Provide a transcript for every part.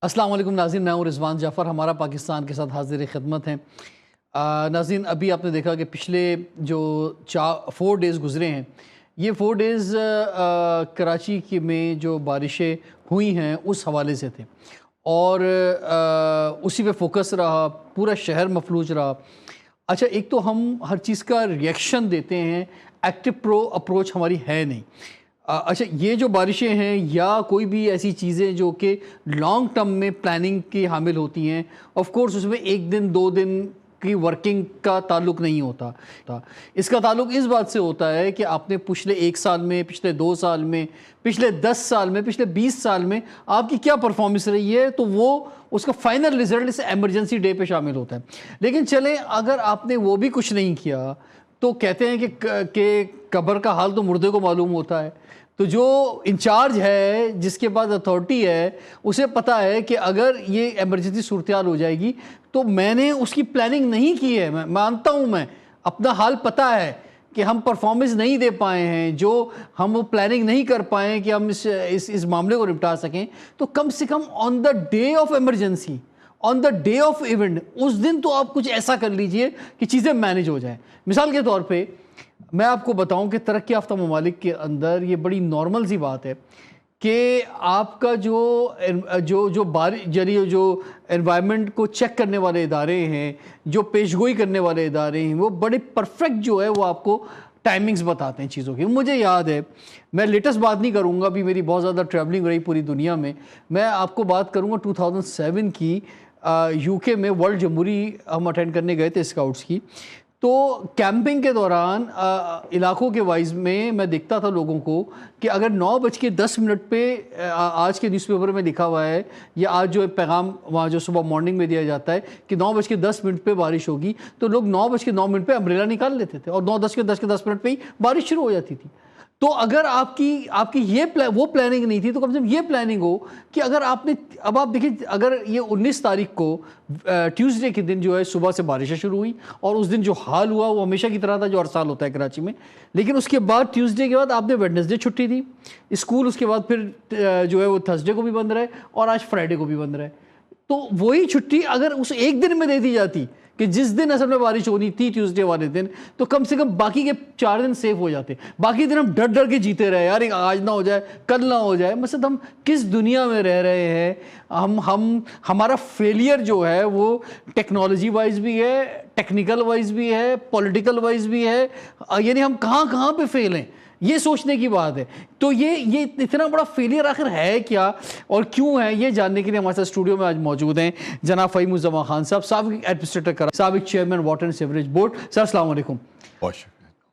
السلام علیکم ناظرین، میں ہوں رضوان جعفر، ہمارا پاکستان کے ساتھ حاضر خدمت ہیں۔ ناظرین، ابھی آپ نے دیکھا کہ پچھلے جو 4 ڈیز گزرے ہیں، یہ 4 ڈیز کراچی میں جو بارشیں ہوئی ہیں اس حوالے سے تھے، اور اسی پہ فوکس رہا، پورا شہر مفلوج رہا۔ اچھا، ایک تو ہم ہر چیز کا ریئیکشن دیتے ہیں، ایکٹیو پرو اپروچ ہماری ہے نہیں۔ اچھا، یہ جو بارشیں ہیں یا کوئی بھی ایسی چیزیں جو کہ لانگ ٹرم میں پلاننگ کی حامل ہوتی ہیں، آف کورس اس میں 1 دن 2 دن کی ورکنگ کا تعلق نہیں ہوتا۔ اس کا تعلق اس بات سے ہوتا ہے کہ آپ نے پچھلے 1 سال میں، پچھلے 2 سال میں، پچھلے 10 سال میں، پچھلے 20 سال میں آپ کی کیا پرفارمنس رہی ہے، تو وہ اس کا فائنل رزلٹ اس ایمرجنسی ڈے پہ شامل ہوتا ہے۔ لیکن چلیں، اگر آپ نے وہ بھی کچھ نہیں کیا تو کہتے ہیں کہ قبر کا حال تو مردے کو معلوم ہوتا ہے۔ تو جو انچارج ہے، جس کے پاس اتھارٹی ہے، اسے پتہ ہے کہ اگر یہ ایمرجنسی صورتحال ہو جائے گی تو میں نے اس کی پلاننگ نہیں کی ہے۔ میں مانتا ہوں، میں اپنا حال پتہ ہے کہ ہم پرفارمنس نہیں دے پائے ہیں، جو ہم وہ پلاننگ نہیں کر پائے کہ ہم اس معاملے کو نپٹا سکیں، تو کم سے کم on the day of emergency, on the day of event, اس دن تو آپ کچھ ایسا کر لیجئے کہ چیزیں مینیج ہو جائیں۔ مثال کے طور پہ میں آپ کو بتاؤں کہ ترقی یافتہ ممالک کے اندر یہ بڑی نارمل سی بات ہے کہ آپ کا جو انوائرمنٹ کو چیک کرنے والے ادارے ہیں، جو پیشگوئی کرنے والے ادارے ہیں، وہ بڑے پرفیکٹ جو ہے وہ آپ کو ٹائمنگز بتاتے ہیں چیزوں کی۔ مجھے یاد ہے، میں لیٹسٹ بات نہیں کروں گا، ابھی میری بہت زیادہ ٹریولنگ رہی پوری دنیا میں آپ کو بات کروں گا 2007 کی۔ یو کے میں ورلڈ جمہوری ہم اٹینڈ کرنے گئے تھے اسکاؤٹس کی، تو کیمپنگ کے دوران علاقوں کے وائز میں دیکھتا تھا لوگوں کو کہ اگر 9:10 پہ آج کے نیوز پیپر میں لکھا ہوا ہے، یا آج جو پیغام وہاں جو صبح مارننگ میں دیا جاتا ہے کہ 9:10 پہ بارش ہوگی، تو لوگ 9:09 پہ امبریلا نکال لیتے تھے اور 9:10 پہ ہی بارش شروع ہو جاتی تھی۔ تو اگر آپ کی وہ پلاننگ نہیں تھی، تو کم سے کم یہ پلاننگ ہو کہ اگر آپ نے، اب آپ دیکھیں، اگر یہ 19 تاریخ کو ٹیوزڈے کے دن جو ہے صبح سے بارشیں شروع ہوئی، اور اس دن جو حال ہوا وہ ہمیشہ کی طرح تھا جو ہر سال ہوتا ہے کراچی میں، لیکن اس کے بعد ٹیوزڈے کے بعد آپ نے ویڈنسڈے چھٹی دی، اسکول اس کے بعد پھر جو ہے وہ تھرسڈے کو بھی بند رہے، اور آج فرائیڈے کو بھی بند رہے۔ تو وہی چھٹی اگر اس 1 دن میں دے دی جاتی کہ جس دن اصل میں بارش ہونی تھی ٹیوزڈے والے دن، تو کم سے کم باقی کے 4 دن سیف ہو جاتے۔ باقی دن ہم ڈر کے جیتے رہے، یار آج نہ ہو جائے، کل نہ ہو جائے۔ مثلا ہم کس دنیا میں رہ رہے ہیں؟ ہمارا فیلئر جو ہے وہ ٹیکنالوجی وائز بھی ہے، ٹیکنیکل وائز بھی ہے، پولیٹیکل وائز بھی ہے، یعنی ہم کہاں پہ فیل ہیں، یہ سوچنے کی بات ہے۔ تو یہ اتنا بڑا فیلئر آخر ہے کیا اور کیوں ہے، یہ جاننے کے لیے ہمارے ساتھ اسٹوڈیو میں آج موجود ہیں جناب فہیم الزمان خان صاحب، سابق ایڈمنسٹریٹر، سابق chairman water and sewerage board. Sir السلام علیکم۔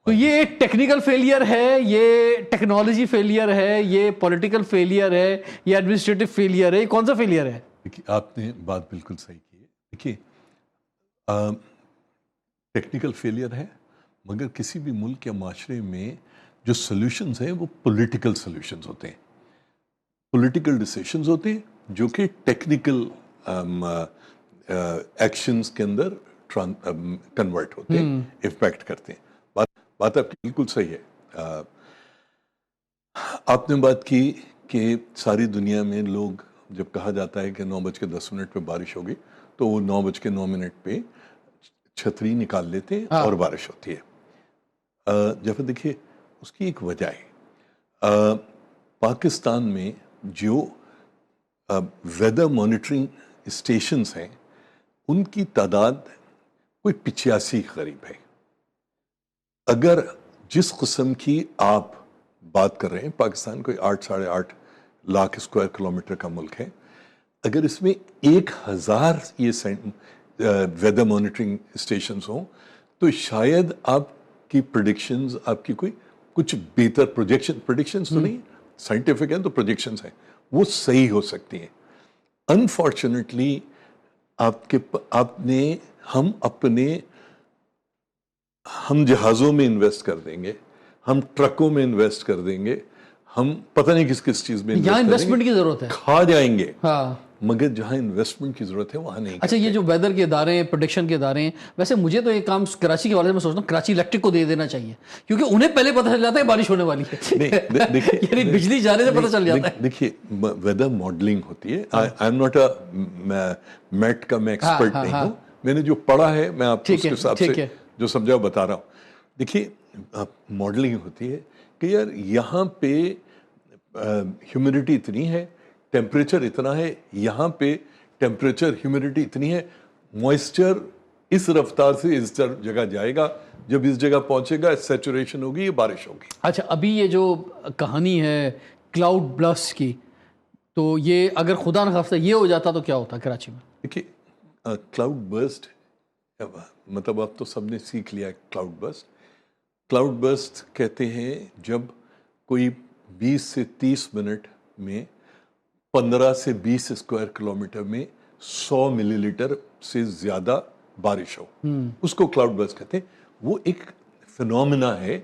تو یہ ایک ٹیکنیکل فیلئر ہے، یہ ٹیکنالوجی فیلئر ہے، یہ پولیٹیکل فیلئر ہے، یہ ایڈمنسٹریٹو فیلئر ہے، یہ کون سا فیلئر ہے؟ آپ نے بات بالکل صحیح کی ہے۔ دیکھیے، ٹیکنیکل فیلئر ہے، مگر کسی بھی ملک یا معاشرے میں جو سلوشنز ہیں وہ پولیٹیکل سلوشنز ہوتے ہیں، پولیٹیکل ڈیسیشنز ہوتے ہیں جو کہ ٹیکنیکل ایکشنز کے اندر کنورٹ ہوتے ہیں، افیکٹ کرتے ہیں۔ بات آپ کی بالکل صحیح ہے۔ آپ نے بات کی کہ ساری دنیا میں لوگ جب کہا جاتا ہے کہ 9:10 پہ بارش ہوگی تو وہ 9:09 پہ چھتری نکال لیتے ہیں اور بارش ہوتی ہے۔ جب دیکھیے، اس کی ایک وجہ ہے، پاکستان میں جو ویدر مانیٹرنگ اسٹیشنز ہیں ان کی تعداد کوئی 85 قریب ہے۔ اگر جس قسم کی آپ بات کر رہے ہیں، پاکستان کوئی 8-8.5 لاکھ اسکوائر کلومیٹر کا ملک ہے، اگر اس میں 1000 یہ ویدر مانیٹرنگ اسٹیشنز ہوں تو شاید آپ کی پریڈکشنز، آپ کی کچھ بہتر پریڈکشنز تو نہیں، سائنٹیفک ہیں تو پروجیکشنز ہیں، وہ صحیح ہو سکتی ہیں۔ انفارچونیٹلی ہم جہازوں میں انویسٹ کر دیں گے، ہم ٹرکوں میں انویسٹ کر دیں گے، ہم پتہ نہیں کس چیز میں یہاں انویسٹمنٹ کی ضرورت ہے، کھا جائیں گے۔ مگر جہاں انویسٹمنٹ کی ضرورت ہے وہاں نہیں. اچھا یہ جو ویدر کے ادارے ہیں, پروڈکشن کے ادارے ہیں, ویسے مجھے تو یہ کام کراچی کے والے سے میں سوچتا ہوں کراچی الیکٹرک کو دے دینا چاہیے, کیونکہ انہیں پہلے پتہ چل جاتا ہے بارش ہونے والی ہے. یعنی بجلی جانے سے پتہ چل جاتا ہے. دیکھیے ویدر ماڈلنگ ہوتی ہے. I am not a met کا میں ایکسپرٹ نہیں ہوں, میں نے جو پڑھا ہے میں آپ کو اس کے حساب سے جو سمجھا بتا رہا ہوں. دیکھیے ماڈلنگ ہوتی ہے کہ یار یہاں پہ ہیومیڈیٹی اتنی ہے, ٹیمپریچر اتنا ہے, یہاں پہ ٹیمپریچر ہیومیڈیٹی اتنی ہے, موئسچر اس رفتار سے اس جگہ جائے گا, جب اس جگہ پہنچے گا سیچوریشن ہوگی, یہ بارش ہوگی. اچھا ابھی یہ جو کہانی ہے کلاؤڈ برسٹ کی, تو یہ اگر خدا نخواستہ یہ ہو جاتا تو کیا ہوتا کراچی میں؟ دیکھیے کلاؤڈ برسٹ مطلب اب تو سب نے سیکھ لیا کلاؤڈ برسٹ. کلاؤڈ برسٹ کہتے ہیں جب کوئی 20 سے 30 منٹ میں 15 سے 20 اسکوائر کلومیٹر میں 100 ملی لیٹر سے زیادہ بارش ہو, اس کو کلاؤڈ برسٹ کہتے ہیں. وہ ایک فینومینا ہے,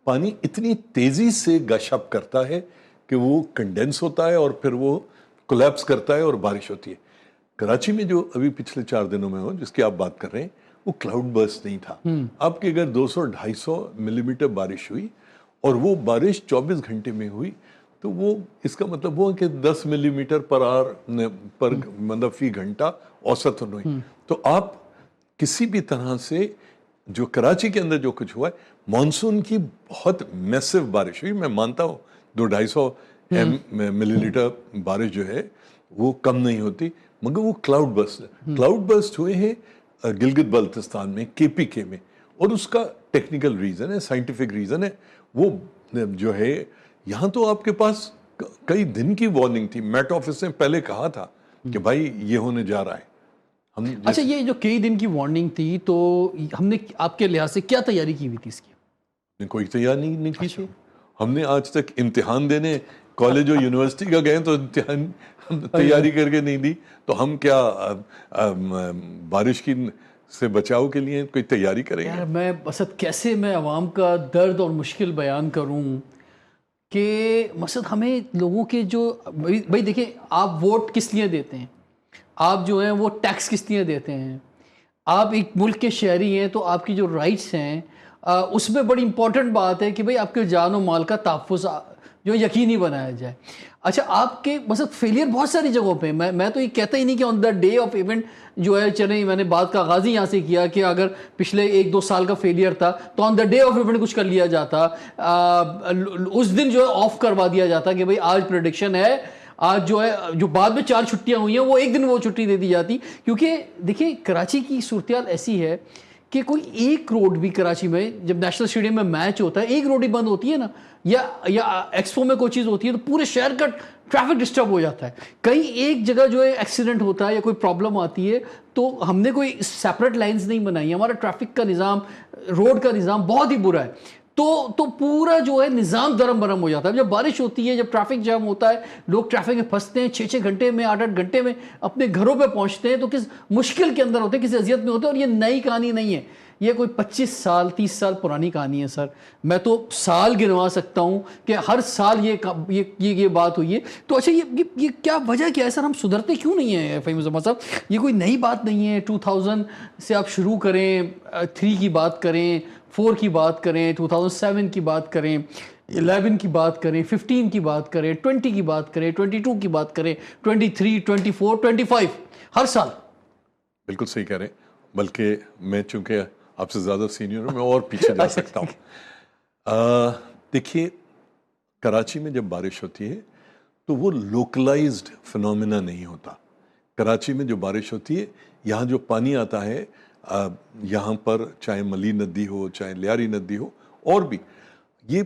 پانی اتنی تیزی سے گش اپ کرتا ہے کہ وہ کنڈینس ہوتا ہے اور پھر وہ کولیپس کرتا ہے اور بارش ہوتی ہے. کراچی میں جو ابھی پچھلے 4 دنوں میں ہو جس کی آپ بات کر رہے ہیں وہ کلاؤڈ برسٹ نہیں تھا. آپ کے اگر 200-250 ملی میٹر بارش ہوئی اور وہ بارش 24 گھنٹے میں ہوئی تو وہ اس کا مطلب وہ کہ 10 ملی میٹر پر مطلب فی گھنٹہ اوسطاً ہوئی. تو آپ کسی بھی طرح سے جو کراچی کے اندر جو کچھ ہوا ہے, مانسون کی بہت میسو بارش ہوئی. میں مانتا ہوں 200-250 ملی لیٹر بارش جو ہے وہ کم نہیں ہوتی, مگر وہ کلاؤڈ برسٹ ہوئے ہیں گلگت بلتستان میں, کے پی کے میں, اور اس کا ٹیکنیکل ریزن ہے, سائنٹیفک ریزن ہے. وہ جو ہے یہاں تو آپ کے پاس کئی دن کی وارننگ تھی. میٹ آفس نے پہلے کہا تھا کہ بھائی یہ ہونے جا رہا ہے. اچھا یہ جو کئی دن کی وارننگ تھی تو ہم نے آپ کے لحاظ سے کیا تیاری کی ہوئی تھی اس کی؟ کوئی تیاری نہیں کی تھی. ہم نے آج تک امتحان دینے کالج اور یونیورسٹی کا گئے تو امتحان تیاری کر کے نہیں دی, تو ہم کیا بارش کی سے بچاؤ کے لیے کوئی تیاری کریں گے؟ میں مقصد کیسے میں عوام کا درد اور مشکل بیان کروں کہ مقصد ہمیں لوگوں کے جو بھائی دیکھیں آپ ووٹ کس لیے دیتے ہیں, آپ جو ہیں وہ ٹیکس کس لیے دیتے ہیں, آپ ایک ملک کے شہری ہیں تو آپ کی جو رائٹس ہیں اس میں بڑی امپورٹنٹ بات ہے کہ بھئی آپ کے جان و مال کا تحفظ جو یقینی بنایا جائے. اچھا آپ کے مقصد فیلئر بہت ساری جگہوں پہ, میں تو یہ کہتا ہی نہیں کہ آن دا ڈے آف ایونٹ جو ہے چلیں میں نے بات کا آغاز ہی یہاں سے کیا کہ اگر پچھلے 1-2 سال کا فیلئر تھا تو آن دا ڈے آف ایونٹ کچھ کر لیا جاتا, اس دن جو ہے آف کروا دیا جاتا کہ بھئی آج پریڈکشن ہے, آج جو ہے جو بعد میں 4 چھٹیاں ہوئی ہیں وہ ایک دن وہ چھٹی دے دی جاتی. کیونکہ دیکھیں کراچی کی صورتحال ایسی ہے کہ کوئی ایک روڈ بھی کراچی میں جب نیشنل اسٹیڈیم میں میچ ہوتا ہے ایک روڈ ہی بند ہوتی ہے نا, یا ایکسپو میں کوئی چیز ہوتی ہے تو پورے شہر کا ٹریفک ڈسٹرب ہو جاتا ہے. کہیں ایک جگہ جو ہے ایکسیڈنٹ ہوتا ہے یا کوئی پرابلم آتی ہے تو ہم نے کوئی سیپریٹ لائنز نہیں بنائی, ہمارا ٹریفک کا نظام, روڈ کا نظام بہت ہی برا ہے. تو پورا جو ہے نظام درم برم ہو جاتا ہے. جب بارش ہوتی ہے, جب ٹریفک جام ہوتا ہے, لوگ ٹریفک میں پھنستے ہیں, 6-6 گھنٹے میں 8-8 گھنٹے میں اپنے گھروں پہ پہنچتے ہیں, تو کس مشکل کے اندر ہوتے ہیں, کسی اذیت میں ہوتے ہیں. اور یہ نئی کہانی نہیں ہے, یہ کوئی 25 سال 30 سال پرانی کہانی ہے سر. میں تو سال گنوا سکتا ہوں کہ ہر سال یہ بات ہوئی ہے. تو اچھا یہ کیا وجہ کیا ہے سر, ہم سدھرتے کیوں نہیں ہیں فہیم الزمان صاحب؟ یہ کوئی نئی بات نہیں ہے. 2000 سے آپ شروع کریں, 3 کی بات کریں, 4 کی بات کریں, 2007 کی بات کریں, 11 کی بات کریں, 15 کی بات کریں, 20 کی بات کریں, 22 کی بات کریں, 23, 24, 25 ہر سال. بالکل صحیح کہہ رہے ہیں. بلکہ میں چونکہ آپ سے زیادہ سینئر ہوں, میں اور پیچھے جا سکتا ہوں. دیکھیے کراچی میں جب بارش ہوتی ہے تو وہ لوکلائزڈ فنومینا نہیں ہوتا. کراچی میں جو بارش ہوتی ہے, یہاں جو پانی آتا ہے یہاں پر, چاہے ملی ندی ہو چاہے لیاری ندی ہو, اور بھی یہ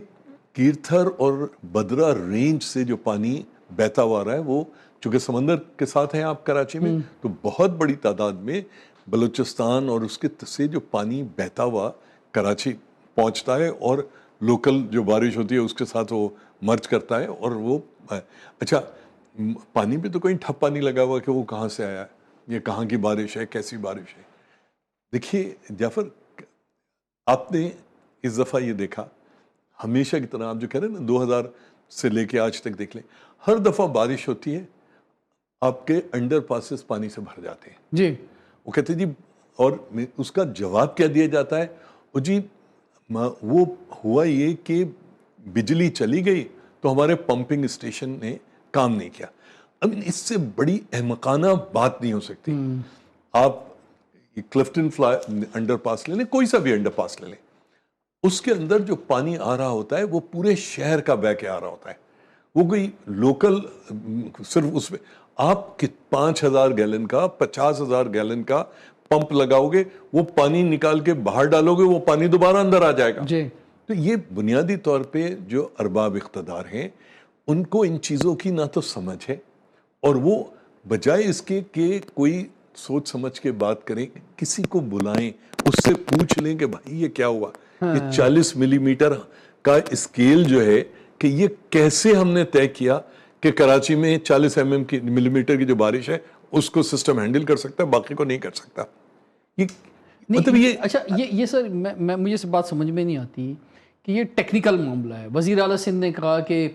کیرتھر اور بدرہ رینج سے جو پانی بہتا ہوا آ رہا ہے, وہ چونکہ سمندر کے ساتھ ہیں آپ کراچی میں, تو بہت بڑی تعداد میں بلوچستان اور اس کے سے جو پانی بہتا ہوا کراچی پہنچتا ہے, اور لوکل جو بارش ہوتی ہے اس کے ساتھ وہ مرج کرتا ہے. اور وہ اچھا پانی پہ تو کوئی ٹھپا نہیں لگا ہوا کہ وہ کہاں سے آیا ہے, یہ کہاں کی بارش ہے, کیسی بارش ہے. دیکھیے جعفر, آپ نے اس دفعہ یہ دیکھا ہمیشہ کی طرح, آپ جو کہہ رہے ہیں نا 2000 سے لے کے آج تک دیکھ لیں, ہر دفعہ بارش ہوتی ہے آپ کے انڈر پاسز پانی سے بھر جاتے ہیں. جی وہ کہتے جی, اور اس کا جواب کیا دیا جاتا ہے, وہ جی وہ ہوا یہ کہ بجلی چلی گئی تو ہمارے پمپنگ اسٹیشن نے کام نہیں کیا. اب اس سے بڑی احمقانہ بات نہیں ہو سکتی. آپ کلفٹن انڈر پاس لے لیں, کوئی سا بھی انڈر پاس لے لیں, اس کے اندر جو پانی آ رہا ہوتا ہے وہ پورے شہر کا بہ کے آ رہا ہوتا ہے. وہ کوئی لوکل صرف اس میں آپ 5,000 گیلن کا 50,000 گیلن کا پمپ لگاؤ گے, وہ پانی نکال کے باہر ڈالو گے, وہ پانی دوبارہ اندر آ جائے گا. جی تو یہ بنیادی طور پہ جو ارباب اقتدار ہیں ان کو ان چیزوں کی نہ تو سمجھ ہے, اور وہ بجائے اس کے کہ کوئی سوچ سمجھ کے بات کریں, کسی کو بلائیں, اس سے پوچھ لیں کہ بھائی یہ کیا ہوا, یہ 40 ملی میٹر کا اسکیل جو ہے کہ یہ کیسے ہم نے طے کیا کہ کراچی میں 40 ملی میٹر کی جو بارش ہے اس کو سسٹم ہینڈل کر سکتا ہے, باقی کو نہیں کر سکتا. یہ مطلب یہ اچھا یہ سر مجھے سے بات سمجھ میں نہیں آتی کہ یہ ٹیکنیکل معاملہ ہے. وزیر اعلیٰ سندھ نے کہا کہ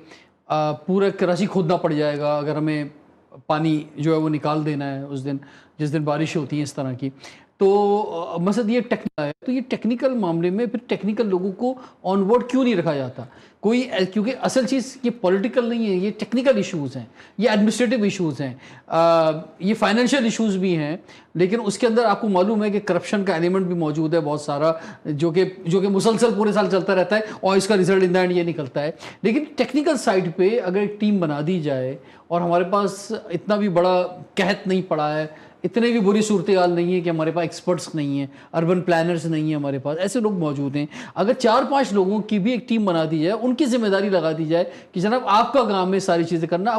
پورا کراچی کھودنا پڑ جائے گا اگر ہمیں پانی جو ہے وہ نکال دینا ہے اس دن جس دن بارش ہوتی ہیں اس طرح کی. تو مقصد یہ ٹیکنیکل ہے, تو یہ ٹیکنیکل معاملے میں پھر ٹیکنیکل لوگوں کو آن بورڈ کیوں نہیں رکھا جاتا کوئی, کیونکہ اصل چیز یہ پولیٹیکل نہیں ہے, یہ ٹیکنیکل ایشوز ہیں, یہ ایڈمنسٹریٹو ایشوز ہیں, یہ فائنینشیل ایشوز بھی ہیں, لیکن اس کے اندر آپ کو معلوم ہے کہ کرپشن کا ایلیمنٹ بھی موجود ہے بہت سارا, جو کہ مسلسل پورے سال چلتا رہتا ہے اور اس کا رزلٹ ان دا اینڈ یہ نکلتا ہے. لیکن ٹیکنیکل سائڈ پہ اگر ایک ٹیم بنا دی جائے, اور ہمارے پاس اتنا بھی بڑا قحط نہیں پڑا ہے, اتنے بھی بری صورتحال نہیں ہے کہ ہمارے پاس ایکسپرٹس نہیں ہیں, اربن پلانرز نہیں ہیں ہمارے پاس, ایسے لوگ موجود ہیں. اگر 4-5 لوگوں کی بھی ایک ٹیم بنا دی جائے, ان کی ذمہ داری لگا دی جائے کہ جناب آپ کا کام ہے ساری چیزیں کرنا,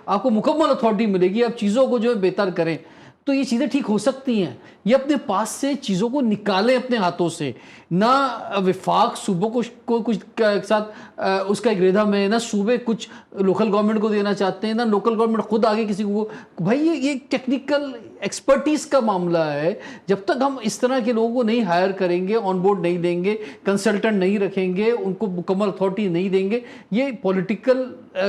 آپ کو مکمل اتھارٹی ملے گی, آپ چیزوں کو جو ہے بہتر کریں, تو یہ چیزیں ٹھیک ہو سکتی ہیں. یہ اپنے پاس سے چیزوں کو نکالیں اپنے ہاتھوں سے, نہ وفاق صوبوں کو کچھ ساتھ اس کا ایک ریدھم ہے, نہ صوبے کچھ لوکل گورنمنٹ کو دینا چاہتے ہیں, نہ لوکل گورنمنٹ خود آگے کسی کو. بھائی یہ ٹیکنیکل ایکسپرٹیز کا معاملہ ہے. جب تک ہم اس طرح کے لوگوں کو نہیں ہائر کریں گے, آن بورڈ نہیں دیں گے, کنسلٹنٹ نہیں رکھیں گے, ان کو مکمل اتھارٹی نہیں دیں گے, یہ پولیٹیکل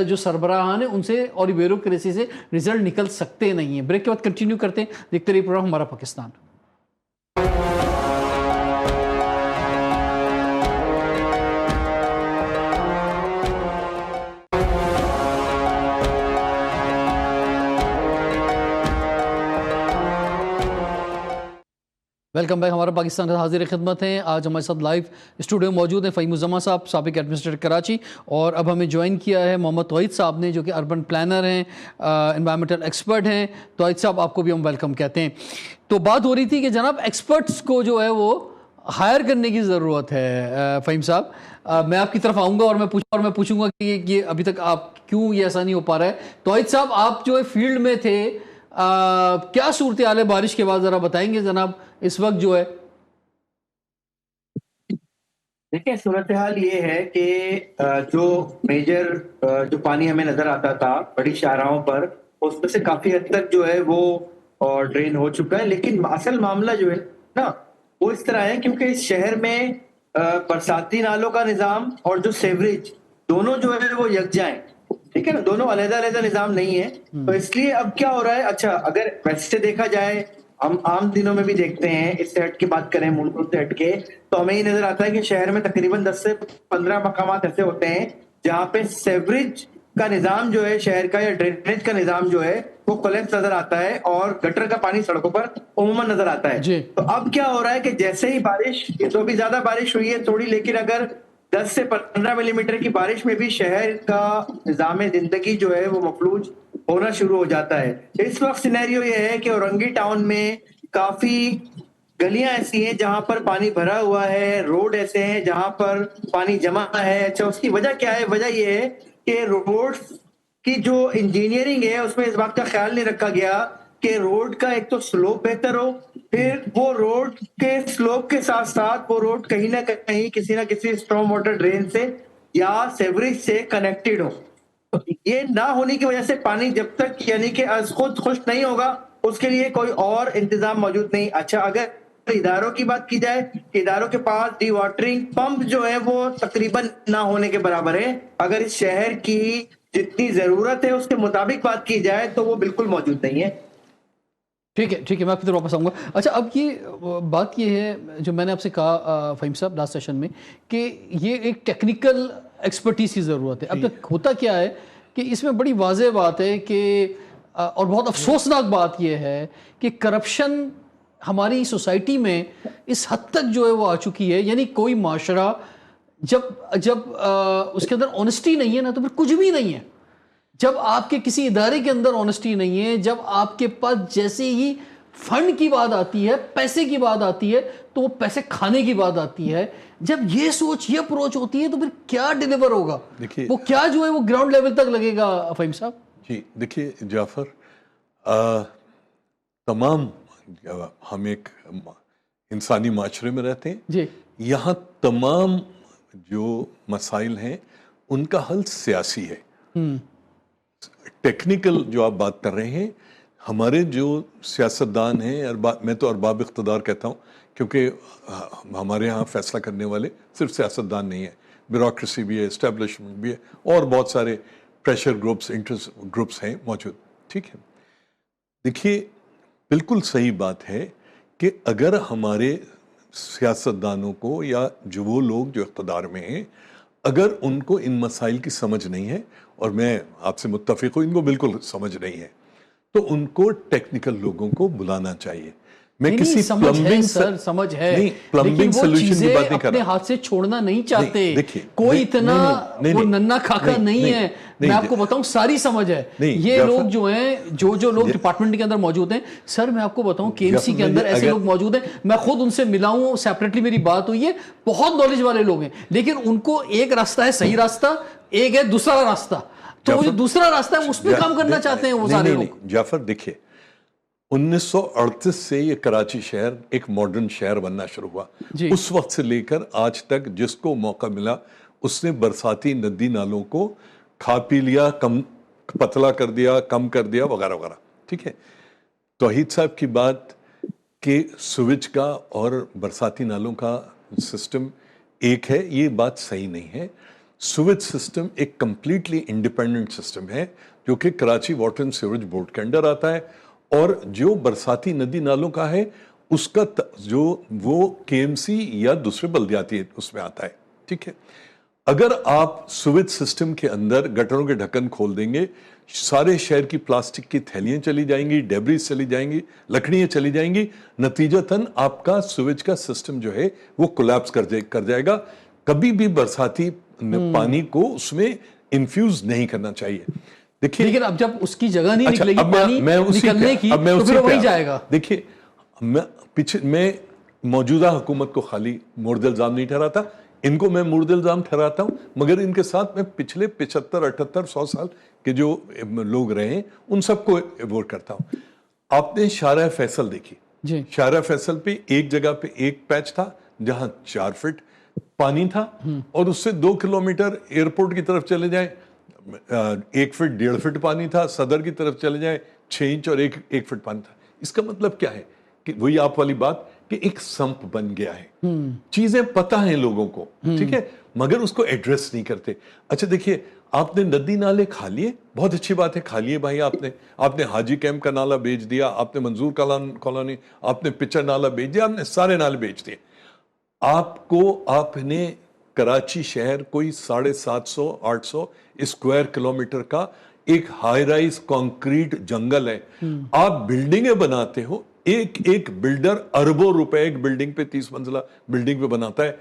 جو سربراہان ہیں ان سے اور بیوروکریسی سے رزلٹ نکل سکتے نہیں ہیں. بریک کے بعد کنٹینیو کرتے ہیں, دیکھتے رہیے پروگرام ہمارا پاکستان. Welcome back. ہمارا پاکستان حاضر خدمت ہیں. آج ہمارے ساتھ لائیو اسٹوڈیو موجود ہیں فہیم الزماں صاحب, سابق ایڈمنسٹریٹر کراچی, اور اب ہمیں جوائن کیا ہے محمد توحید صاحب نے, جو کہ اربن پلانر ہیں, انوائرمنٹل ایکسپرٹ ہیں. توحید صاحب آپ کو بھی ہم ویلکم کہتے ہیں. تو بات ہو رہی تھی کہ جناب ایکسپرٹس کو جو ہے وہ ہائر کرنے کی ضرورت ہے. فہیم صاحب, میں آپ کی طرف آؤں گا اور میں پوچھوں گا کہ یہ ابھی تک آپ کیوں یہ ایسا نہیں ہو پا رہا ہے. توحید صاحب, آپ جو ہے فیلڈ میں تھے, کیا صورتحال ہے بارش کے بعد, ذرا بتائیں گے جناب اس وقت جو ہے؟ دیکھیں, صورتحال یہ ہے کہ جو میجر جو پانی ہمیں نظر آتا تھا بڑی شاہراہوں پر, اس میں سے کافی حد تک جو ہے وہ ڈرین ہو چکا ہے. لیکن اصل معاملہ جو ہے نا وہ اس طرح ہے کیونکہ اس شہر میں برساتی نالوں کا نظام اور جو سیوریج دونوں جو ہے وہ یکجا ہیں, ٹھیک ہے نا, دونوں علیحدہ علیحدہ نظام نہیں ہے. تو اس لیے اب کیا ہو رہا ہے, اچھا اگر ویسے دیکھا جائے, ہم عام دنوں میں بھی دیکھتے ہیں, اس سے ہٹ کے بات کریں, ملک سے ہٹ کے, تو ہمیں یہ نظر آتا ہے کہ شہر میں تقریباً 10 سے 15 مقامات ایسے ہوتے ہیں جہاں پہ سیوریج کا نظام جو ہے شہر کا, یا ڈرینیج کا نظام جو ہے وہ کولیپس نظر آتا ہے, اور گٹر کا پانی سڑکوں پر عموماً نظر آتا ہے. تو اب کیا ہو رہا ہے کہ جیسے ہی بارش, تو بھی زیادہ بارش ہوئی ہے تھوڑی, لیکن اگر 10 سے 15 ملی میٹر کی بارش میں بھی شہر کا نظام زندگی جو ہے وہ مفلوج ہونا شروع ہو جاتا ہے. اس وقت سینیریو یہ ہے کہ اورنگی ٹاؤن میں کافی گلیاں ایسی ہیں جہاں پر پانی بھرا ہوا ہے, روڈ ایسے ہیں جہاں پر پانی جمع ہے. اچھا, اس کی وجہ کیا ہے؟ وجہ یہ ہے کہ روڈ کی جو انجینئرنگ ہے اس میں اس بات کا خیال نہیں رکھا گیا کہ روڈ کا ایک تو سلوپ بہتر ہو, پھر وہ روڈ کے سلوپ کے ساتھ ساتھ وہ روڈ کہیں نہ کہیں کسی نہ کسی اسٹارم واٹر ڈرین سے یا سیوریج سے کنیکٹڈ ہو. یہ نہ ہونے کی وجہ سے پانی جب تک یعنی کہ از خود خشک نہیں ہوگا, اس کے لیے کوئی اور انتظام موجود نہیں. اچھا, اگر اداروں کی بات کی جائے کہ اداروں کے پاس ڈی واٹرنگ پمپ جو ہے وہ تقریباً نہ ہونے کے برابر ہے. اگر اس شہر کی جتنی ضرورت ہے اس کے مطابق بات کی جائے تو وہ بالکل موجود نہیں ہے. ٹھیک ہے میں آپ کی طرف واپس آؤں گا. اچھا اب یہ بات یہ ہے جو میں نے آپ سے کہا فہیم صاحب لاسٹ سیشن میں کہ یہ ایک ٹیکنیکل ایکسپرٹیز کی ضرورت ہے. اب تک ہوتا کیا ہے کہ اس میں بڑی واضح بات ہے کہ اور بہت افسوسناک بات یہ ہے کہ کرپشن ہماری سوسائٹی میں اس حد تک جو ہے وہ آ چکی ہے. یعنی کوئی معاشرہ جب اس کے اندر آنیسٹی نہیں ہے نا تو پھر کچھ بھی نہیں ہے. جب آپ کے کسی ادارے کے اندر آنیسٹی نہیں ہے, جب آپ کے پاس جیسے ہی فنڈ کی بات آتی ہے, پیسے کی بات آتی ہے, تو وہ پیسے کھانے کی بات آتی ہے. جب یہ سوچ یہ اپروچ ہوتی ہے تو پھر کیا ڈیلیور ہوگا, وہ کیا جو ہے وہ گراؤنڈ لیول تک لگے گا فہیم صاحب؟ جی دیکھیے جعفر, تمام ہم ایک انسانی معاشرے میں رہتے ہیں جی, یہاں تمام جو مسائل ہیں ان کا حل سیاسی ہے. ٹیکنیکل جو آپ بات کر رہے ہیں, ہمارے جو سیاستدان ہیں, میں تو ارباب اقتدار کہتا ہوں کیونکہ ہمارے ہاں فیصلہ کرنے والے صرف سیاستدان نہیں ہیں, بیوروکریسی بھی ہے, اسٹیبلشمنٹ بھی ہے, اور بہت سارے پریشر گروپس, انٹرسٹ گروپس ہیں موجود. ٹھیک ہے, دیکھیے بالکل صحیح بات ہے کہ اگر ہمارے سیاستدانوں کو یا جو وہ لوگ جو اقتدار میں ہیں, اگر ان کو ان مسائل کی سمجھ نہیں ہے, اور میں آپ سے متفق ہوں ان کو بالکل سمجھ نہیں ہے, تو ان کو ٹیکنیکل لوگوں کو بلانا چاہیے. میں کسی پلمبنگ سمجھ ہے پلمبنگ سولوشن کی بات نہیں کر رہا, اپنے ہاتھ سے چھوڑنا نہیں چاہتے, کوئی اتنا وہ ننا کھاکا نہیں ہے. میں آپ کو بتاؤں ساری سمجھ ہے. یہ لوگ جو ہیں جو لوگ ڈپارٹمنٹ کے اندر موجود ہیں, سر میں آپ کو بتاؤں کے ایم سی کے اندر ایسے لوگ موجود ہیں, میں خود ان سے ملا ہوں, سیپریٹلی میری بات ہوئی ہے, بہت نالج والے لوگ ہیں, لیکن ان کو ایک راستہ ہے صحیح راستہ, ایک ہے دوسرا راستہ, تو وہ جو دوسرا راستہ ہے اس پہ کام کرنا چاہتے ہیں وہ سارے لوگ. جعفر دیکھیے 1938 سے یہ کراچی شہر ایک ماڈرن شہر بننا شروع ہوا. اس وقت سے لے کر آج تک جس کو موقع ملا اس نے برساتی ندی نالوں کو کھا پی لیا, کم پتلا کر دیا, کم کر دیا, وغیرہ وغیرہ. ٹھیک ہے, توحید صاحب کی بات کہ سویج کا اور برساتی نالوں کا سسٹم ایک ہے, یہ بات صحیح نہیں ہے. سویج سسٹم ایک کمپلیٹلی انڈیپینڈنٹ سسٹم ہے جو کہ Karachi water and sewerage board کے انڈر آتا ہے, اور جو برساتی ندی نالوں کا ہے اس کا جو وہ کے ایم سی یا دوسرے بلدیاتی اس میں آتا ہے. ٹھیک ہے, اگر آپ سویج سسٹم کے اندر گٹروں کے ڈھکن کھول دیں گے, سارے شہر کی پلاسٹک کی تھیلیاں چلی جائیں گی, ڈیبریز چلی جائیں گی, لکڑیاں چلی جائیں گی, نتیجتاً آپ کا سویج کا سسٹم جو ہے وہ کولیپس کر جائے گا. کبھی بھی برساتی پانی کو اس میں انفیوز نہیں کرنا چاہیے. لیکن اب جب اس کی جگہ نہیں نکلے گی پانی نکلنے کی تو پھر وہی جائے گا. دیکھیے میں موجودہ حکومت کو خالی مورد الزام نہیں ٹھہراتا, ان کو میں مورد الزام ٹھہراتا ہوں, مگر ان کے ساتھ میں پچھلے 75 78 100 سال کے جو لوگ رہے ہیں ان سب کو ایوور کرتا ہوں. آپ نے شارع فیصل دیکھی, شارع فیصل پہ ایک جگہ پہ ایک پیچ تھا جہاں 4 فٹ پانی تھا, اور اس سے 2 کلومیٹر ایئرپورٹ کی طرف چلے جائیں 1 فٹ 1.5 فٹ پانی تھا, صدر کی طرف چلے جائیں 6 انچ اور 1 فٹ پانی تھا. اس کا مطلب کیا ہے کہ وہی آپ والی بات کہ ایک سمپ بن گیا ہے, چیزیں پتہ ہیں لوگوں کو, ٹھیک ہے, مگر اس کو ایڈریس نہیں کرتے. اچھا دیکھیے, آپ نے ندی نالے کھا لیے, بہت اچھی بات ہے, کھا لیے بھائی, آپ نے حاجی کیمپ کا نالا بیچ دیا, آپ نے منظور کالونی, آپ نے پچر نالا بیچ دیا, آپ نے سارے نالے بیچ دیے. آپ نے کراچی شہر کوئی 750 800 اسکوائر کلومیٹر کا ایک ہائی رائز کانکریٹ جنگل ہے. آپ بلڈنگیں بناتے ہو, ایک بلڈر اربوں روپے ایک بلڈنگ پہ 30 منزلہ بلڈنگ پہ بناتا ہے,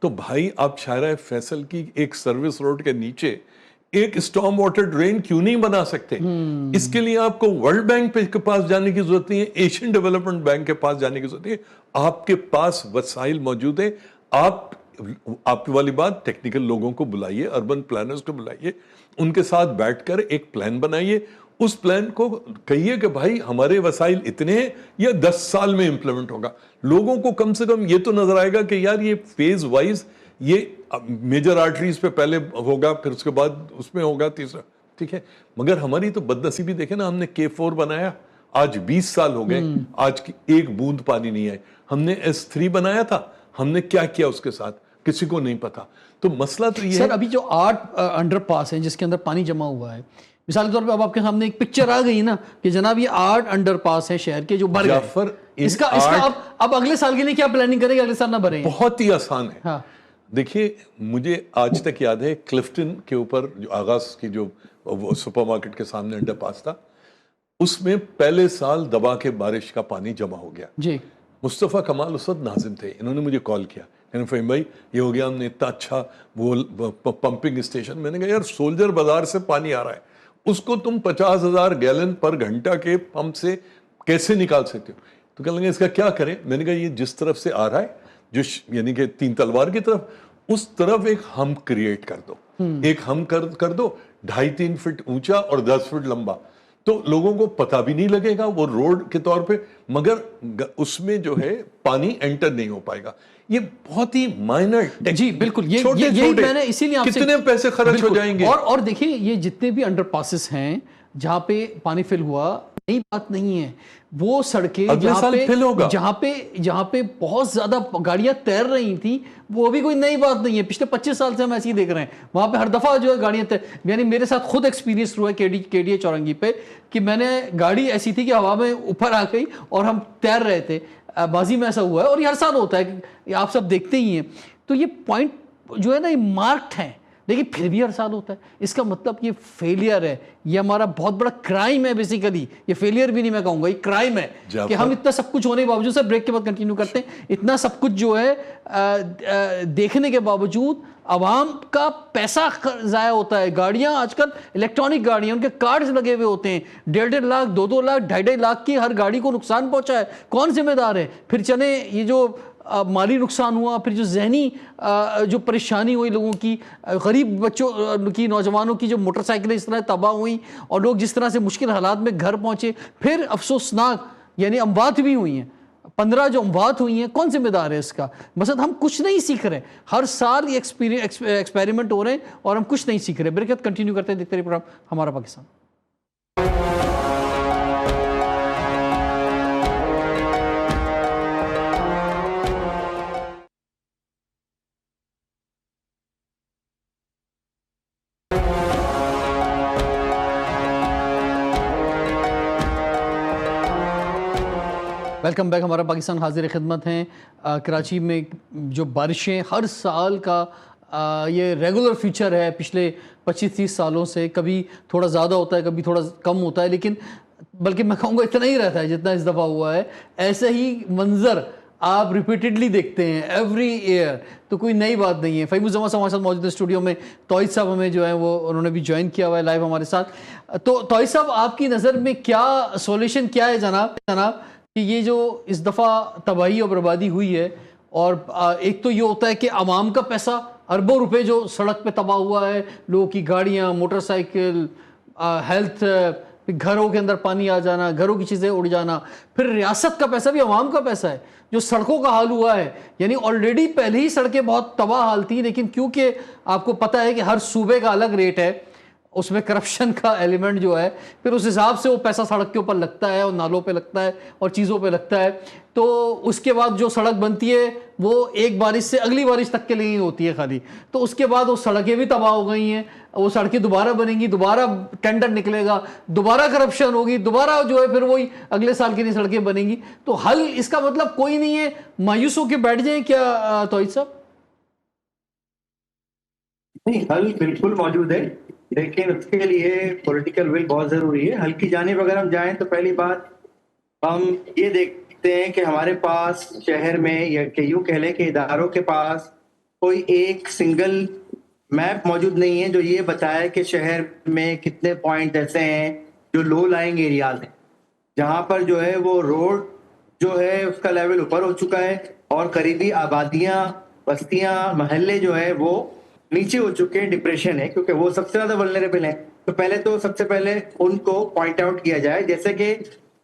تو بھائی آپ شارع فیصل کی ایک سروس روڈ کے نیچے ایک اسٹارم واٹر ڈرین کیوں نہیں بنا سکتے؟ اس کے لیے آپ کو ورلڈ بینک کے پاس جانے کی ضرورت نہیں ہے, ایشین ڈیولپمنٹ بینک کے پاس جانے کی ضرورت نہیں ہے, آپ کے پاس وسائل موجود ہیں. آپ والی بات ٹیکنیکل لوگوں کو بلائیے, اربن پلانرز کو بلائیے, ان کے ساتھ بیٹھ کر ایک پلان بنائیے, اس پلان کو کہیے کہ بھائی ہمارے وسائل اتنے ہیں, یہ 10 سال میں امپلیمنٹ ہوگا. لوگوں کو کم سے کم یہ تو نظر آئے گا کہ یار یہ فیز وائز, یہ میجر آرٹریز پہ پہلے ہوگا, پھر اس کے بعد اس میں ہوگا تیسرا. ٹھیک ہے, مگر ہماری تو بدنصیبی دیکھیں نا, ہم نے K4 بنایا, آج 20 سال ہو گئے, آج کی ایک بوند پانی نہیں آئی. ہم نے S3 بنایا تھا, ہم نے کیا کیا اس کے ساتھ, کسی کو نہیں پتا. تو مسئلہ تو یہ سر ابھی جو 8 انڈر پاس ہیں جس کے اندر پانی جمع ہوا ہے, مثال کے طور پہ اب آپ کے سامنے ایک پکچر آ گئی نا کہ جناب یہ 8 انڈر پاس ہیں شہر کے جو بھر گئے, اس کا اب اگلے سال کے لیے کیا پلاننگ کریں گے, اگلے سال نہ بھریں؟ بہت ہی آسان ہے. ہاں دیکھیے مجھے آج تک یاد ہے کلفٹن کے اوپر جو آغاز کی جو سپر مارکیٹ کے سامنے انڈر پاس تھا, اس میں پہلے سال دبا کے بارش کا پانی جمع ہو گیا. جی مصطفیٰ کمال اس وقت ناظم تھے, انہوں نے مجھے کال کیا, فہیم بھائی یہ ہو گیا, ہم نے اتنا اچھا وہ پمپنگ اسٹیشن. میں نے کہا یار سولجر بازار سے پانی آ رہا ہے, اس کو تم 50,000 گیلن پر گھنٹہ کے پمپ سے کیسے نکال سکتے ہو؟ تو کہنے لگے اس کا کیا کریں؟ میں نے کہا یہ جس طرف سے آ رہا ہے, جو یعنی کہ 3 تلوار کی طرف, اس طرف ایک ہم کریٹ کر دو, ایک ہم کر دو 2.5-3 فٹ اونچا اور 10 فٹ لمبا, تو لوگوں کو پتہ بھی نہیں لگے گا وہ روڈ کے طور پہ, مگر اس میں جو ہے پانی انٹر نہیں ہو پائے گا. یہ بہت ہی مائنر, جی بالکل, یہی میں نے اسی لیے آپ سے, کتنے پیسے خرچ ہو جائیں گے. اور دیکھیں یہ جتنے بھی انڈر پاسز ہیں جہاں پہ پانی فل ہوا, نئی بات نہیں ہے, وہ سڑکیں جہاں پہ بہت زیادہ گاڑیاں تیر رہی تھیں, وہ بھی کوئی نئی بات نہیں ہے, پچھلے 25 سال سے ہم ایسے ہی دیکھ رہے ہیں. وہاں پہ ہر دفعہ جو ہے گاڑیاں یعنی میرے ساتھ خود ایکسپیرینس ہوا ہے کے ڈی اے چورنگی پہ, کہ میں نے گاڑی ایسی تھی کہ ہوا میں اوپر آ گئی اور ہم تیر رہے تھے. بازی میں ایسا ہوا ہے اور یہ ہر سال ہوتا ہے, آپ سب دیکھتے ہی ہیں. تو یہ پوائنٹ جو ہے نا یہ مارکڈ ہے, لیکن پھر بھی ہر سال ہوتا ہے. اس کا مطلب یہ فیلئر ہے, یہ ہمارا بہت بڑا کرائم ہے بیسیکلی. یہ فیلئر بھی نہیں میں کہوں گا, یہ کرائم ہے کہ ہم اتنا سب کچھ ہونے کے باوجود, سے بریک کے بعد کنٹینیو کرتے ہیں, اتنا سب کچھ جو ہے دیکھنے کے باوجود عوام کا پیسہ ضائع ہوتا ہے. گاڑیاں آج کل الیکٹرانک گاڑیاں, ان کے کارڈز لگے ہوئے ہوتے ہیں, 1.5 لاکھ 2 لاکھ 2.5 لاکھ کی ہر گاڑی کو نقصان پہنچا ہے. کون ذمہ دار ہے؟ پھر چلیں یہ جو مالی نقصان ہوا, پھر جو ذہنی جو پریشانی ہوئی لوگوں کی, غریب بچوں کی, نوجوانوں کی جو موٹر سائیکلیں اس طرح تباہ ہوئیں اور لوگ جس طرح سے مشکل حالات میں گھر پہنچے, پھر افسوسناک یعنی اموات بھی ہوئی ہیں, 15 جو اموات ہوئی ہیں, کون ذمہ دار ہے اس کا؟ مثلا ہم کچھ نہیں سیکھ رہے, ہر سال یہ ایکسپیریمنٹ ہو رہے ہیں اور ہم کچھ نہیں سیکھ رہے. برکت کنٹینیو کرتے ہیں, دیکھتے رہیے پروگرام ہمارا پاکستان. ویلکم بیک, ہمارا پاکستان حاضر خدمت ہیں. کراچی میں جو بارشیں ہر سال کا یہ ریگولر فیچر ہے پچھلے 25-30 سالوں سے, کبھی تھوڑا زیادہ ہوتا ہے کبھی تھوڑا کم ہوتا ہے, لیکن بلکہ میں کہوں گا اتنا ہی رہتا ہے جتنا اس دفعہ ہوا ہے. ایسے ہی منظر آپ ریپیٹڈلی دیکھتے ہیں ایوری ایئر, تو کوئی نئی بات نہیں ہے. فہیم الزمان صاحب ہمارے ساتھ موجود ہے اسٹوڈیو میں, توحید صاحب ہمیں جو ہے وہ انہوں نے بھی جوائن کیا ہوا ہے لائیو ہمارے ساتھ. تو توحید صاحب آپ کی نظر میں کیا سولوشن کیا ہے جناب کہ یہ جو اس دفعہ تباہی اور بربادی ہوئی ہے, اور ایک تو یہ ہوتا ہے کہ عوام کا پیسہ اربوں روپے جو سڑک پہ تباہ ہوا ہے, لوگوں کی گاڑیاں, موٹر سائیکل, ہیلتھ, گھروں کے اندر پانی آ جانا, گھروں کی چیزیں اڑ جانا, پھر ریاست کا پیسہ بھی عوام کا پیسہ ہے. جو سڑکوں کا حال ہوا ہے, یعنی آلریڈی پہلے ہی سڑکیں بہت تباہ حال تھیں, لیکن کیونکہ آپ کو پتہ ہے کہ ہر صوبے کا الگ ریٹ ہے, اس میں کرپشن کا ایلیمنٹ جو ہے, پھر اس حساب سے وہ پیسہ سڑک کے اوپر لگتا ہے اور نالوں پہ لگتا ہے اور چیزوں پہ لگتا ہے. تو اس کے بعد جو سڑک بنتی ہے وہ ایک بارش سے اگلی بارش تک کے لیے ہی ہوتی ہے خالی. تو اس کے بعد وہ سڑکیں بھی تباہ ہو گئی ہیں, وہ سڑکیں دوبارہ بنیں گی, دوبارہ ٹینڈر نکلے گا, دوبارہ کرپشن ہوگی, دوبارہ جو ہے پھر وہی اگلے سال کی نئی سڑکیں بنیں گی. تو حل اس کا مطلب کوئی نہیں ہے, مایوس ہو کے بیٹھ جائیں کیا توحید صاحب؟ نہیں, حل بالکل موجود ہے, لیکن اس کے لیے پولیٹیکل ول بہت ضروری ہے. حل کی جانب اگر ہم جائیں تو پہلی بات ہم یہ دیکھتے ہیں کہ ہمارے پاس شہر میں, یا کہ یوں کہہ لیں کہ اداروں کے پاس کوئی ایک سنگل میپ موجود نہیں ہے جو یہ بتائے کہ شہر میں کتنے پوائنٹ ایسے ہیں جو لو لائنگ ایریاز ہیں, جہاں پر جو ہے وہ روڈ جو ہے اس کا لیول اوپر ہو چکا ہے اور قریبی آبادیاں, بستیاں, محلے جو ہے وہ نیچے ہو چکے ہیں, ڈپریشن ہے, کیونکہ وہ سب سے زیادہ ولنریبل ہیں. تو پہلے تو سب سے پہلے ان کو پوائنٹ آؤٹ کیا جائے, جیسے کہ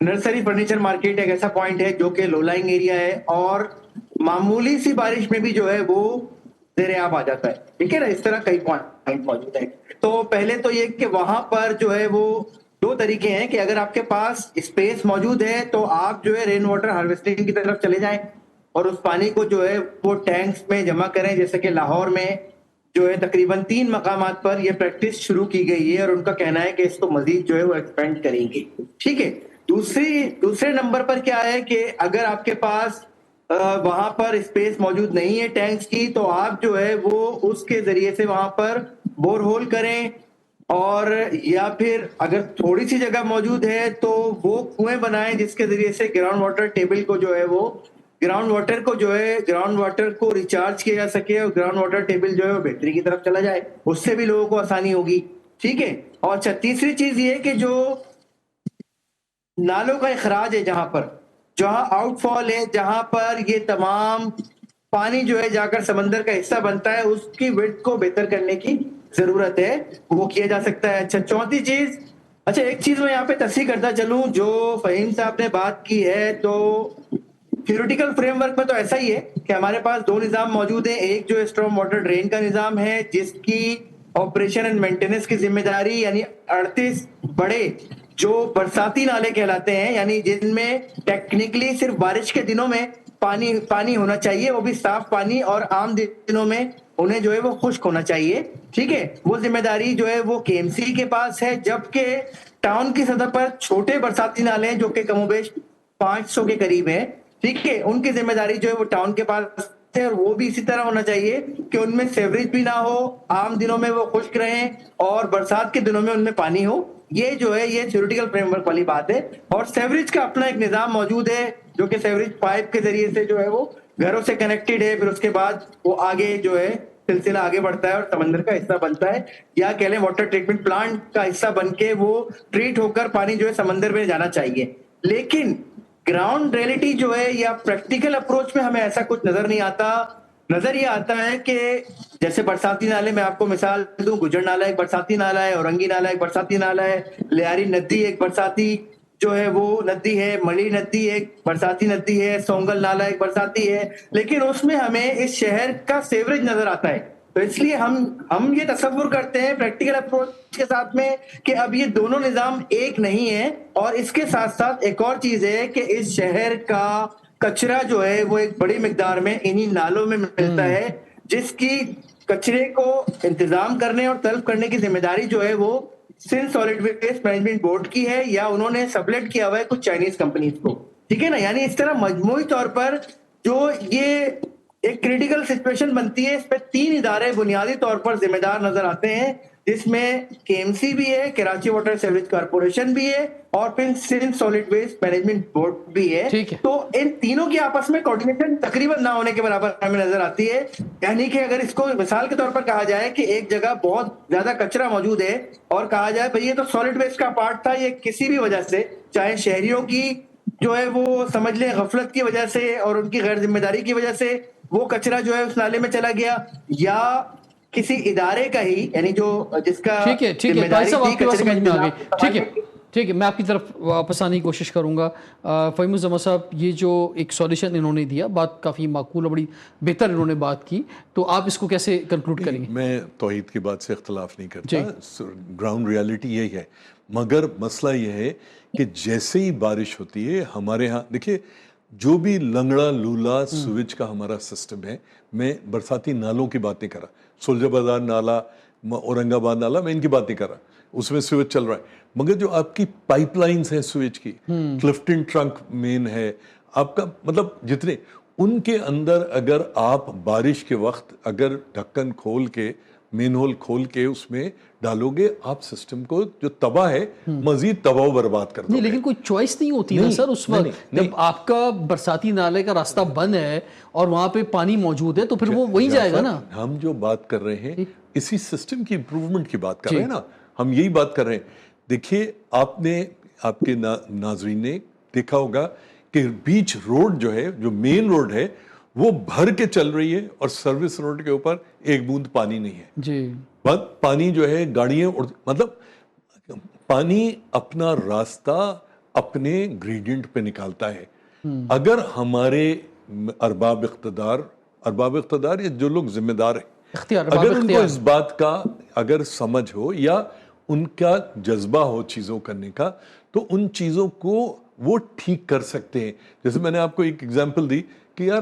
نرسری فرنیچر مارکیٹ ایک ایسا پوائنٹ ہے جو کہ لو لائنگ ایریا ہے اور معمولی سی بارش میں بھی جو ہے وہ زیر آب آ جاتا ہے, ٹھیک ہے نا. اس طرح کئی پوائنٹ موجود ہیں. تو پہلے تو یہ کہ وہاں پر جو ہے وہ 2 طریقے ہیں کہ اگر آپ کے پاس اسپیس موجود ہے تو آپ جو ہے رین واٹر ہارویسٹنگ کی طرف چلے جائیں, اور اس پانی کو جو ہے وہ ٹینکس میں جمع کریں. جیسے کہ لاہور میں جو ہے تقریباً 3 مقامات پر یہ پریکٹس شروع کی گئی ہے اور ان کا کہنا ہے کہ اس کو مزید جو ہے وہ ایکسپینڈ کریں گے. ٹھیک ہے. دوسرے نمبر پر کیا ہے کہ اگر آپ کے پاس وہاں پر اسپیس موجود نہیں ہے ٹینکس کی, تو آپ جو ہے وہ اس کے ذریعے سے وہاں پر بور ہول کریں, اور یا پھر اگر تھوڑی سی جگہ موجود ہے تو وہ کنویں بنائیں جس کے ذریعے سے گراؤنڈ واٹر ٹیبل کو جو ہے وہ گراؤنڈ واٹر کو ریچارج کیا جا سکے اور گراؤنڈ واٹر ٹیبل جو ہے وہ بہتری کی طرف چلا جائے. اس سے بھی لوگوں کو آسانی ہوگی. ٹھیک ہے. اور تیسری چیز یہ کہ جو نالوں کا اخراج ہے, جہاں آؤٹ فال ہے, جہاں پر یہ تمام پانی جو ہے جا کر سمندر کا حصہ بنتا ہے, اس کی وڈتھ کو بہتر کرنے کی ضرورت ہے, وہ کیا جا سکتا ہے. چوتھی چیز, ایک چیز میں یہاں پہ تصحیح کرتا چلوں, جو فہیم صاحب نے بات کی ہے, تو تھیوریٹیکل فریم ورک میں تو ایسا ہی ہے کہ ہمارے پاس 2 نظام موجود ہیں. ایک جو اسٹارم واٹر ڈرین کا نظام ہے جس کی آپریشن اینڈ مینٹیننس کی ذمہ داری یعنی 38 بڑے جو برساتی نالے کہلاتے ہیں, یعنی جن میں ٹیکنیکلی صرف بارش کے دنوں میں پانی ہونا چاہیے, وہ بھی صاف پانی, اور عام دنوں میں انہیں جو ہے وہ خشک ہونا چاہیے. ٹھیک ہے. وہ ذمہ داری جو ہے وہ کے ایم سی کے پاس ہے, جبکہ ٹاؤن کی سطح پر چھوٹے برساتی نالے ہیں جو کہ کم و بیش 500 کے قریب ہیں. ٹھیک ہے. ان کی ذمہ داری جو ہے وہ ٹاؤن کے پاس ہے, اور وہ بھی اسی طرح ہونا چاہیے کہ ان میں سیوریج بھی نہ ہو, عام دنوں میں وہ خشک رہیں اور برسات کے دنوں میں ان میں پانی ہو. یہ جو ہے یہ تھیوریٹیکل فریم ورک والی بات ہے. اور سیوریج کا اپنا ایک نظام موجود ہے جو کہ سیوریج پائپ کے ذریعے سے جو ہے وہ گھروں سے کنیکٹڈ ہے, پھر اس کے بعد وہ آگے جو ہے سلسلہ آگے بڑھتا ہے اور سمندر کا حصہ بنتا ہے, یا کہہ لیں واٹر ٹریٹمنٹ پلانٹ کا حصہ بن کے وہ ٹریٹ ہو کر پانی جو ہے سمندر میں جانا چاہیے. لیکن گراؤنڈ ریئلٹی جو ہے یا پریکٹیکل اپروچ میں ہمیں ایسا کچھ نظر نہیں آتا. نظر یہ آتا ہے کہ جیسے برساتی نالے میں آپ کو مثال دوں, گجر نالا ایک برساتی نالا ہے, اورنگی نالا ایک برساتی نالا ہے, لیاری ندی ایک برساتی جو ہے وہ ندی ہے, مڑی ندی ایک برساتی ندی ہے, سونگل نالا ایک برساتی ہے, لیکن اس میں ہمیں اس شہر کا سیوریج نظر آتا ہے. تو اس لیے ہم یہ تصور کرتے ہیں پریکٹیکل اپروچ کے ساتھ میں کہ اب یہ دونوں نظام ایک نہیں ہے. اور اس کے ساتھ ساتھ ایک اور چیز ہے کہ اس شہر کا کچرا جو ہے وہ ایک بڑی مقدار میں انہی نالوں میں ملتا ہے, جس کی کچرے کو انتظام کرنے اور طلب کرنے کی ذمہ داری جو ہے وہ Sindh solid waste management board کی ہے, یا انہوں نے سبلیٹ کیا ہوا ہے کچھ چائنیز کمپنیز کو. ٹھیک ہے نا. یعنی اس طرح مجموعی طور پر جو یہ ایک کریٹیکل سچویشن بنتی ہے, اس پہ 3 ادارے بنیادی طور پر ذمہ دار نظر آتے ہیں, جس میں کے ایم سی بھی ہے, کراچی واٹر سیوریج کارپوریشن بھی ہے, اور پھر Sindh solid waste management board بھی ہے. تو ان تینوں کی آپس میں کوارڈینیشن تقریباً نہ ہونے کے برابر ہمیں نظر آتی ہے. یعنی کہ اگر اس کو مثال کے طور پر کہا جائے کہ ایک جگہ بہت زیادہ کچرا موجود ہے اور کہا جائے بھئی یہ تو سالڈ ویسٹ کا پارٹ تھا, یہ کسی بھی وجہ سے, چاہے شہریوں کی جو ہے وہ سمجھ لیں غفلت کی وجہ سے اور ان کی غیر ذمہ داری کی وجہ سے وہ کچرا جو ہے اس نالے میں چلا گیا, یا کسی ادارے کا ہی, یعنی جو جس کا ذمہ داری تھی. ٹھیک ہے, میں آپ کی طرف واپس آنے کی کوشش کروں گا. فہیم الزمان صاحب, یہ جو ایک سولیوشن انہوں نے دیا, بات کافی معقول اور بڑی بہتر انہوں نے بات کی, تو آپ اس کو کیسے کنکلوڈ کریں گے؟ میں توحید کی بات سے اختلاف نہیں کرتا, گراؤنڈ ریالٹی یہی ہے, مگر مسئلہ یہ ہے کہ جیسے ہی بارش ہوتی ہے ہمارے ہاں, دیکھیے جو بھی لنگڑا لولا سویج کا ہمارا سسٹم ہے, میں برساتی نالوں کی بات نہیں کر رہا, سلجھ بازار نالا, اورنگ آباد نالا, میں ان کی بات نہیں کر رہا, اس میں سویج چل رہا ہے. مگر جو آپ کی پائپ لائنز ہیں سویج کی, کلفٹن ٹرنک مین ہے آپ کا, مطلب جتنے ان کے اندر اگر آپ بارش کے وقت اگر ڈھکن کھول کے مین ہول کھول کے اس میں ڈالو گے, آپ سسٹم کو جو تباہ ہے مزید تباہ و برباد کر دو گے. لیکن کوئی چوائس نہیں ہوتی نا سر اس وقت, جب آپ کا برساتی نالے کا راستہ بند ہے اور وہاں پہ پانی موجود ہے تو پھر وہ وہیں جائے گا نا. ہم جو بات کر رہے ہیں اسی سسٹم کی امپروومنٹ کی بات کر رہے ہیں نا, ہم یہی بات کر رہے ہیں. دیکھیے آپ نے, آپ کے ناظرین نے دیکھا ہوگا کہ بیچ روڈ جو ہے, جو مین روڈ ہے, وہ بھر کے چل رہی ہے اور سروس روڈ کے اوپر ایک بوند پانی نہیں ہے. جی پانی جو ہے گاڑیاں, مطلب پانی اپنا راستہ اپنے گریڈینٹ پہ نکالتا ہے. اگر ہمارے ارباب اقتدار یا جو لوگ ذمہ دار ہیں, اگر ان کو اس بات کا اگر سمجھ ہو یا ان کا جذبہ ہو چیزوں کرنے کا, تو ان چیزوں کو وہ ٹھیک کر سکتے ہیں. جیسے میں نے آپ کو ایک ایگزامپل دی کہ یار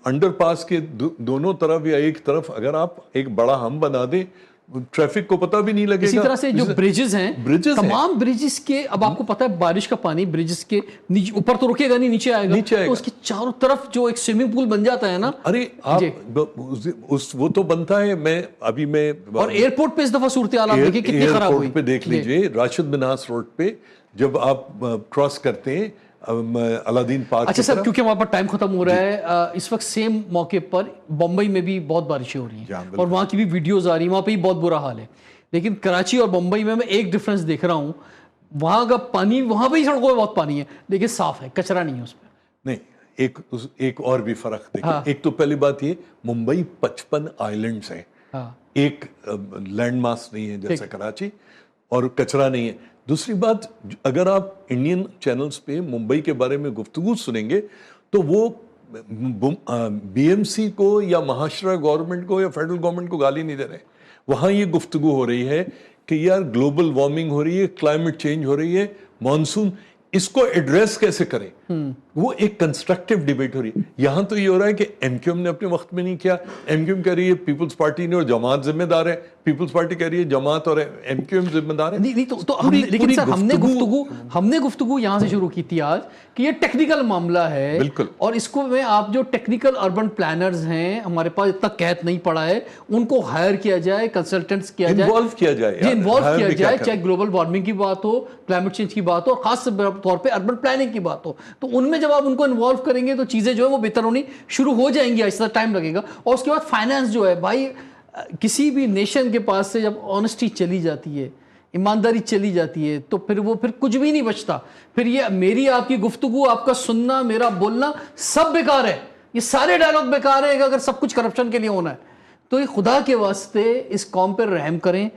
انڈر پاس کے دونوں طرف یا ایک طرف اگر آپ ایک بڑا ہم بنا دیں, ٹریفک کو پتہ بھی نہیں لگے گا. اسی طرح سے جو بریجز ہیں, تمام بریجز کے, اب آپ کو پتہ ہے بارش کا پانی بریجز کے اوپر تو رکے گا نہیں, نیچے آئے گا, تو اس کے چاروں طرف جو ایک سوئمنگ پول بن جاتا ہے نا. ارے آپ وہ تو بنتا ہے. میں اور ایئرپورٹ پہ اس دفعہ صورتحال آپ دیکھیں کتنی خراب ہوئی. ایئرپورٹ پہ دیکھ لیجئے, راشد مناس روڈ پہ جب آپ کراس کرتے ہیں علادین پارک. اچھا سر, کیونکہ وہاں پر ٹائم ختم ہو رہا ہے, اس وقت سیم موقع پر بمبئی میں بھی بہت بارشیں ہو رہی ہیں اور وہاں کی بھی ویڈیوز آ رہی ہیں, وہاں پہ بھی بہت برا حال ہے. لیکن کراچی اور بمبئی میں ایک ڈفرنس دیکھ رہا ہوں, وہاں کا پانی, وہاں پہ ہی سڑکوں پہ بہت پانی ہے لیکن صاف ہے, کچرا نہیں ہے اس پہ. نہیں, ایک اور بھی فرق دیکھیں. ایک تو پہلی بات یہ, ممبئی 55 آئیلینڈز ہیں, ایک لینڈ ماس نہیں ہے جیسا کراچی, اور کچرا نہیں ہے. دوسری بات, اگر آپ انڈین چینلز پہ ممبئی کے بارے میں گفتگو سنیں گے تو وہ بی ایم سی کو یا مہاشرا گورنمنٹ کو یا فیڈرل گورنمنٹ کو گالی نہیں دے رہے. وہاں یہ گفتگو ہو رہی ہے کہ یار گلوبل وارمنگ ہو رہی ہے, کلائمیٹ چینج ہو رہی ہے, مانسون, اس کو ایڈریس کیسے کریں. وہ ایک کنسٹرکٹیو ڈیبیٹ ہو رہی ہے. یہاں تو یہ ہو رہا ہے کہ ایم کیو ایم نے اپنے وقت میں نہیں کیا. ایم کیو ایم کہہ رہی ہے پیپلز پارٹی نے اور جماعت ذمہ دار ہے, پیپلز پارٹی کہہ رہی ہے جماعت اور ایم کیو ایم ذمہ دار ہے. لیکن سر ہم نے گفتگو یہاں سے شروع کی تھی آج کہ یہ ٹیکنیکل معاملہ ہے, اور اس کو میں آپ جو ٹیکنیکل اربن پلانرز ہیں, ہمارے پاس اتنا قحط نہیں پڑا ہے, ان کو ہائر کیا جائے, کنسلٹنٹس کیا جائے, انوالو کیا جائے, چاہے گلوبل وارمنگ کی بات ہو, کلائمیٹ چینج کی بات ہو, اور خاص طور پہ اربن پلاننگ کی بات ہو, تو ان میں جب آپ ان کو انوالو کریں گے تو چیزیں جو ہے وہ بہتر ہونی شروع ہو جائیں گی. آہستہ ٹائم لگے گا. اور اس کے بعد فائنانس جو ہے بھائی, کسی بھی نیشن کے پاس سے جب آنیسٹی چلی جاتی ہے, ایمانداری چلی جاتی ہے, تو پھر کچھ بھی نہیں بچتا. پھر یہ میری آپ کی گفتگو, آپ کا سننا, میرا بولنا سب بیکار ہے. یہ سارے ڈائلاگ بیکار ہے اگر سب کچھ کرپشن کے لیے ہونا ہے. تو یہ خدا کے واسطے اس قوم پر رحم کریں.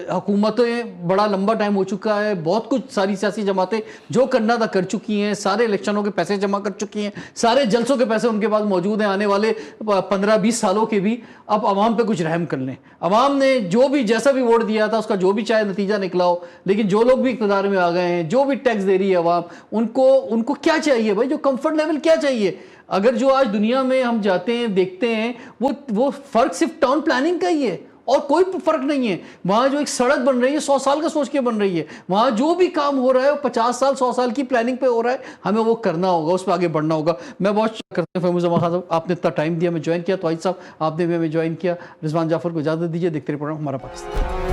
حکومتیں بڑا لمبا ٹائم ہو چکا ہے, بہت کچھ ساری سیاسی جماعتیں جو کرنا تھا کر چکی ہیں, سارے الیکشنوں کے پیسے جمع کر چکی ہیں, سارے جلسوں کے پیسے ان کے پاس موجود ہیں, آنے والے 15-20 سالوں کے بھی. اب عوام پہ کچھ رحم کر لیں. عوام نے جو بھی جیسا بھی ووٹ دیا تھا اس کا جو بھی چاہے نتیجہ نکلا ہو, لیکن جو لوگ بھی اقتدار میں آ گئے ہیں, جو بھی ٹیکس دے رہی ہے عوام, ان کو کیا چاہیے بھائی, جو کمفرٹ لیول کیا چاہیے. اگر جو آج دنیا میں ہم جاتے ہیں دیکھتے ہیں, وہ فرق صرف ٹاؤن پلاننگ کا ہی ہے اور کوئی فرق نہیں ہے. وہاں جو ایک سڑک بن رہی ہے 100 سال کا سوچ کے بن رہی ہے, وہاں جو بھی کام ہو رہا ہے وہ 50 سال 100 سال کی پلاننگ پہ ہو رہا ہے. ہمیں وہ کرنا ہوگا, اس پہ آگے بڑھنا ہوگا. میں بہت کرتے ہیں فہیم الزمان خان صاحب, آپ نے اتنا ٹائم دیا, میں جوائن کیا, تو صاحب آپ نے بھی ہمیں جوائن کیا. رضوان جعفر کو اجازت دیجیے, دیکھتے رہے پروگرام ہمارا پاکستان.